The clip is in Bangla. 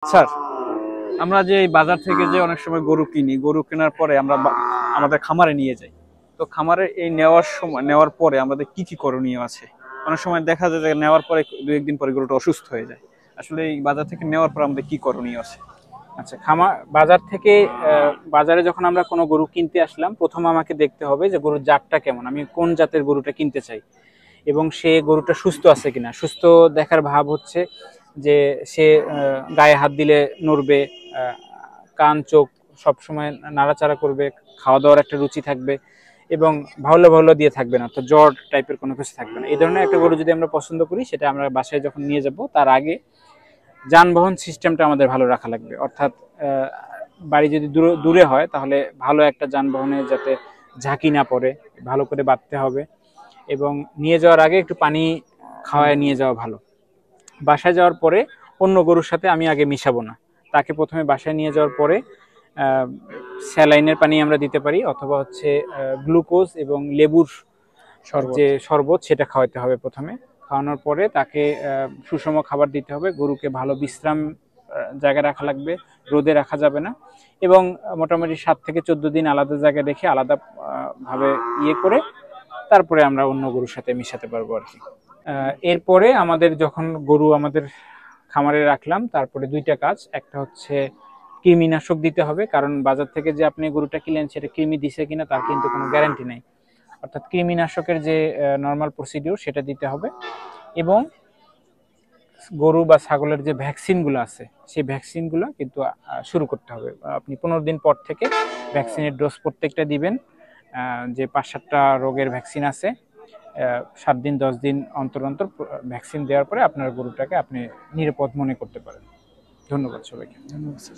স্যার, আমরা যে এই বাজার থেকে যে অনেক সময় গরু কিনি, গরু কেনার পরে আমরা আমাদের খামারে নিয়ে যাই। তো খামারে এই নেওয়ার সময়, নেওয়ার পরে আমাদের কি কি করণীয় আছে? অনেক সময় দেখা যায় যে নেওয়ার পরে দু একদিন পরে গরুটা অসুস্থ হয়ে যায়। আসলে এই বাজার থেকে নেওয়ার পর আমাদের কি করণীয় আছে? আচ্ছা, বাজার থেকে বাজারে যখন আমরা কোনো গরু কিনতে আসলাম, প্রথম আমাকে দেখতে হবে যে গরুর জাতটা কেমন, আমি কোন জাতের গরুটা কিনতে চাই এবং সে গরুটা সুস্থ আছে কিনা। সুস্থ দেখার ভাব হচ্ছে যে সে গায়ে হাত দিলে নড়বে, কান চোখ সবসময় নাড়াচাড়া করবে, খাওয়া দাওয়ার একটা রুচি থাকবে এবং ভালো ভালো দিয়ে থাকবে না, তো জ্বর টাইপের কোনো কিছু থাকবে না। এই ধরনের একটা গরু যদি আমরা পছন্দ করি, সেটা আমরা বাসায় যখন নিয়ে যাব তার আগে যানবাহন সিস্টেমটা আমাদের ভালো রাখা লাগবে। অর্থাৎ বাড়ি যদি দূরে হয় তাহলে ভালো একটা যানবাহনে যাতে ঝাঁকি না পড়ে ভালো করে বাঁধতে হবে এবং নিয়ে যাওয়ার আগে একটু পানি খাওয়ায় নিয়ে যাওয়া ভালো। বাসায় যাওয়ার পরে অন্য গরুর সাথে আমি আগে মিশাবো না, তাকে প্রথমে বাসায় নিয়ে যাওয়ার পরে স্যালাইনের পানি আমরা দিতে পারি, অথবা হচ্ছে গ্লুকোজ এবং লেবুর যে শরবত সেটা খাওয়াতে হবে প্রথমে। খাওয়ানোর পরে তাকে সুষম খাবার দিতে হবে, গরুকে ভালো বিশ্রাম জায়গায় রাখা লাগবে, রোদে রাখা যাবে না এবং মোটামুটি 7 থেকে 14 দিন আলাদা জায়গায় রেখে আলাদা ভাবে করে তারপরে আমরা অন্য গরুর সাথে মিশাতে পারবো আর কি। এরপরে আমাদের যখন গরু আমাদের খামারে রাখলাম, তারপরে দুইটা কাজ। একটা হচ্ছে কৃমিনাশক দিতে হবে, কারণ বাজার থেকে যে আপনি গরুটা কিনলেন সেটা কৃমি দিছে কিনা তার কিন্তু কোনো গ্যারান্টি নেই। অর্থাৎ কৃমিনাশকের যে নর্মাল প্রসিডিউর সেটা দিতে হবে এবং গরু বা ছাগলের যে ভ্যাকসিনগুলো আছে সেই ভ্যাকসিনগুলো কিন্তু শুরু করতে হবে। আপনি 15 দিন পর থেকে ভ্যাকসিনের ডোজ প্রত্যেকটা দিবেন। যে 5-7টা রোগের ভ্যাকসিন আছে, 7 দিন 10 দিন অন্তর অন্তর ভ্যাকসিন দেওয়ার পরে আপনার গরুটাকে আপনি নিরাপদ মনে করতে পারেন। ধন্যবাদ সবাইকে। ধন্যবাদ স্যার।